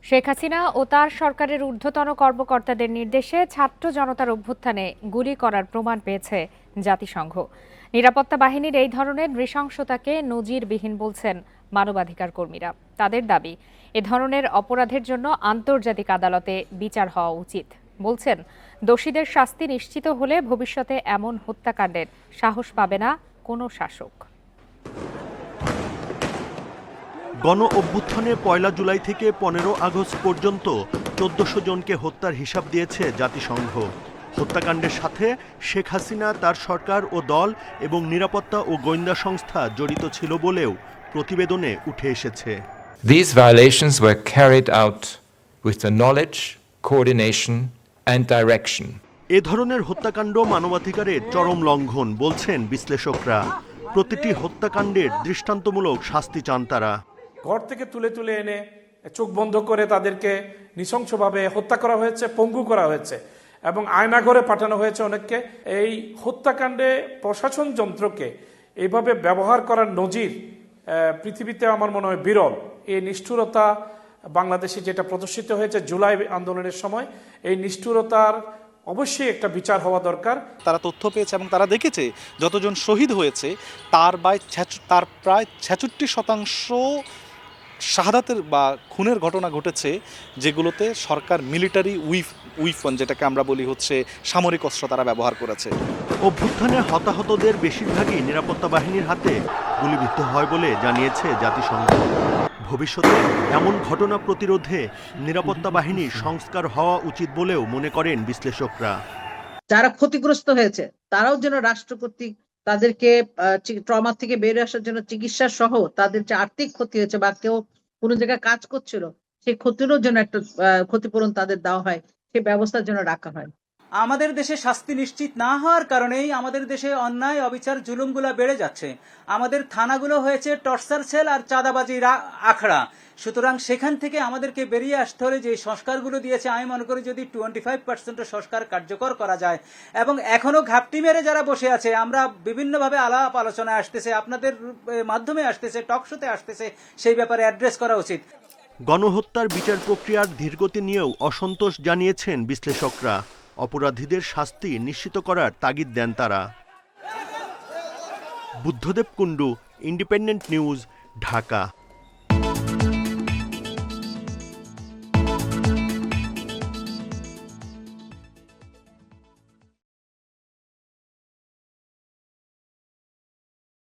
শেখ হাসিনা ও তার সরকারের ঊর্ধ্বতন কর্মকর্তাদের নির্দেশে ছাত্র জনতার অভ্যুত্থানে গুলি করার প্রমাণ পেয়েছে জাতিসংঘ। নিরাপত্তা বাহিনীর এই ধরনের নৃশংসতাকে নজিরবিহীন বলছেন মানবাধিকার কর্মীরা। তাদের দাবি, এ ধরনের অপরাধের জন্য আন্তর্জাতিক আদালতে বিচার হওয়া উচিত। বলছেন, দোষীদের শাস্তি নিশ্চিত হলে ভবিষ্যতে এমন হত্যাকাণ্ডের সাহস পাবে না কোনো শাসক। গণ অভ্যুত্থানে ১ জুলাই থেকে ১৫ আগস্ট পর্যন্ত ১৪০০ জনকে হত্যার হিসাব দিয়েছে জাতিসংঘ। হত্যাকাণ্ডের সাথে শেখ হাসিনা, তার সরকার ও দল এবং নিরাপত্তা ও গোয়েন্দা সংস্থা জড়িত ছিল বলেও প্রতিবেদনে উঠে এসেছে। These violations were carried out with the knowledge, coordination and direction. এ ধরনের হত্যাকাণ্ড মানবাধিকারের চরম লঙ্ঘন বলছেন বিশ্লেষকরা। প্রতিটি হত্যাকাণ্ডের দৃষ্টান্তমূলক শাস্তি চান তারা। ঘর থেকে তুলে তুলে এনে চোখ বন্ধ করে তাদেরকে নৃশংসভাবে হত্যা করা হয়েছে, পঙ্গু করা হয়েছে এবং আয়নাঘরে পাঠানো হয়েছে অনেককে। এই হত্যাকাণ্ডে প্রশাসন যন্ত্রকে এইভাবে ব্যবহার করার নজির পৃথিবীতে আমার মনে হয় বিরল। এই নিষ্ঠুরতা বাংলাদেশে যেটা প্রদর্শিত হয়েছে জুলাই আন্দোলনের সময়, এই নিষ্ঠুরতার অবশ্যই একটা বিচার হওয়া দরকার। তারা তথ্য পেয়েছে এবং তারা দেখেছে যতজন শহীদ হয়েছে তার প্রায় ৬৬% শাহাদাতের বা খুনের ঘটনা ঘটেছে, যেগুলোতে সরকার মিলিটারি উইপন, যেটাকে আমরা বলি হচ্ছে সামরিক অস্ত্র, তারা ব্যবহার করেছে। অভ্যুত্থানে হতাহতদের বেশিরভাগই নিরাপত্তা বাহিনীর হাতে গুলিবিদ্ধ হয় বলে জানিয়েছে জাতিসংঘ। ভবিষ্যতে এমন ঘটনা প্রতিরোধে নিরাপত্তা বাহিনীর সংস্কার হওয়া উচিত বলেও মনে করেন বিশ্লেষকরা। যারা ক্ষতিগ্রস্ত হয়েছে তারাও যেন রাষ্ট্র কর্তৃক তাদেরকে ট্রমা থেকে বেরিয়ে আসার জন্য চিকিৎসা সহ তাদের যে আর্থিক ক্ষতি হয়েছে বা কেউ কোনো জায়গায় কাজ করছিল সেই ক্ষতিরও যেন একটা ক্ষতিপূরণ তাদের দেওয়া হয়, সেই ব্যবস্থার জন্য রাখা হয়। আমাদের দেশে শাস্তি নিশ্চিত না হওয়ার কারণেই আমাদের দেশে অন্যায়, অবিচার, জুলুমগুলো বেড়ে যাচ্ছে। আমাদের থানাগুলো হয়েছে টর্চার সেল আর চাঁদাবাজির আখড়া। সুতরাং সেখান থেকে আমাদেরকে বেরিয়ে আসতে হলে যে সংস্কারগুলো দিয়েছে, আমি মনে করি যদি 25% সংস্কার কার্যকর করা যায়, এবং এখনো ঘাপটি মেরে যারা বসে আছে, আমরা বিভিন্নভাবে আলাপ আলোচনায় আসতেছে, আপনাদের মাধ্যমে আসতেছে, টকশোতে আসতেছে, সেই ব্যাপারে অ্যাড্রেস করা উচিত। গণহত্যার বিচার প্রক্রিয়ার ধীরগতি নিয়েও অসন্তোষ জানিয়েছেন বিশ্লেষকরা। অপরাধীদের শাস্তি নিশ্চিত করার তাগিদ দেন তারা। Buddhadeb Kundu, independent news, Dhaka.